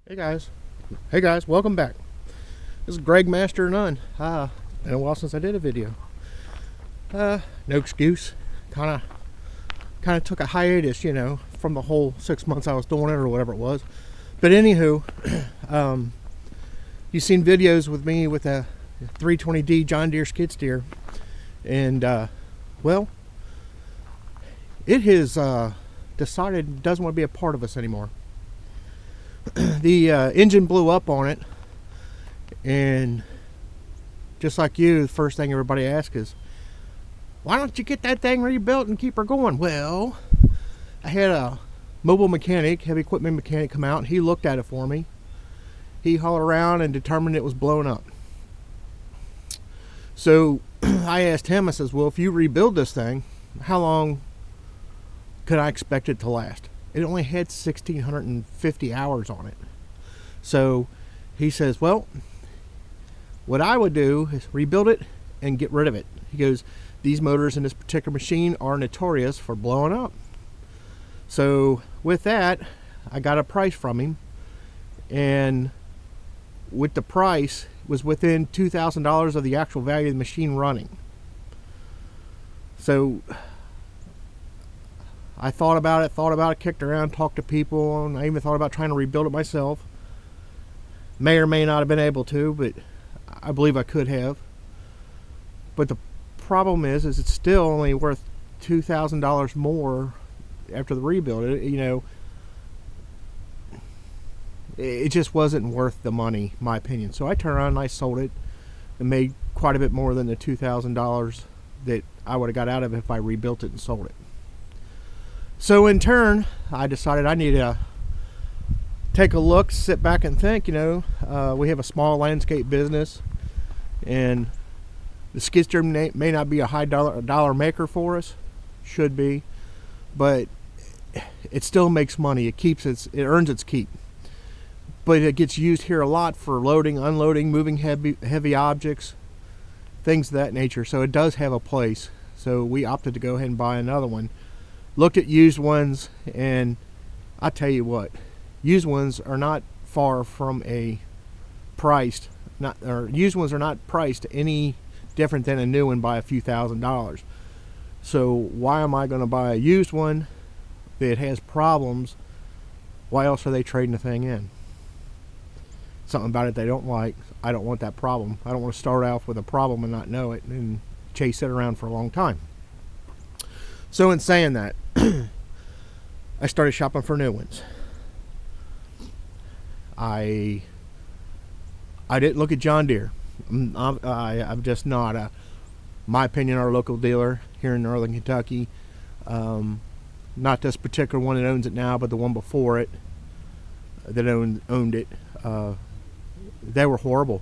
Hey guys, welcome back. This is Greg Master None. Been a while since I did a video. No excuse. Kind of took a hiatus, from the whole 6 months I was doing it or whatever it was. But anywho, you've seen videos with me with a 320D John Deere skid steer, and well, it has decided it doesn't want to be a part of us anymore. The engine blew up on it, and just like you, the first thing everybody asks is, why don't you get that thing rebuilt and keep her going? Well, I had a mobile mechanic, heavy equipment mechanic, come out, and he looked at it for me. He hauled around and determined it was blown up. So I asked him, I says, well, if you rebuild this thing, how long could I expect it to last? It only had 1,650 hours on it. So he says, well, what I would do is rebuild it and get rid of it. He goes, these motors in this particular machine are notorious for blowing up. So with that, I got a price from him, and with the price, it was within $2,000 of the actual value of the machine running. So I thought about it, kicked around, talked to people, and I even thought about trying to rebuild it myself. May or may not have been able to, but I believe I could have. But the problem is it's still only worth $2,000 more after the rebuild. It just wasn't worth the money, in my opinion. So I turned around and I sold it and made quite a bit more than the $2,000 that I would have got out of it if I rebuilt it and sold it. So in turn, I decided I need to take a look, sit back and think. We have a small landscape business, and the skid steer may not be a high dollar maker for us, should be, but it still makes money. It earns its keep. But it gets used here a lot for loading, unloading, moving heavy objects, things of that nature. So it does have a place. So we opted to go ahead and buy another one. Looked at used ones, and I tell you what, used ones are not far from used ones are not priced any different than a new one by a few $1,000s. So why am I going to buy a used one that has problems? Why else are they trading the thing in? Something about it they don't like. I don't want that problem. I don't want to start off with a problem and not know it and chase it around for a long time. So in saying that, I started shopping for new ones. I didn't look at John Deere. I'm just not, my opinion, our local dealer here in Northern Kentucky. Not this particular one that owns it now, but the one before it that owned it. They were horrible.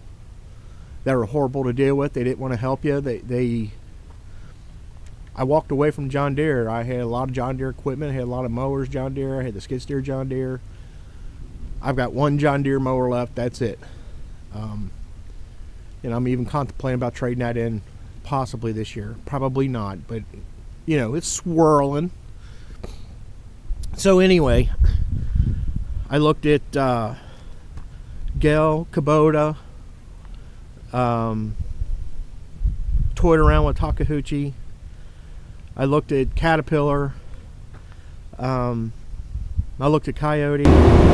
They were horrible to deal with. They didn't want to help you. I walked away from John Deere. I had a lot of John Deere equipment. I had a lot of mowers John Deere. I had the skid steer John Deere. I've got one John Deere mower left. That's it. And I'm even contemplating about trading that in possibly this year. Probably not, but it's swirling. So anyway, I looked at Gale, Kubota, toyed around with Takeuchi. I looked at Caterpillar. I looked at Kioti.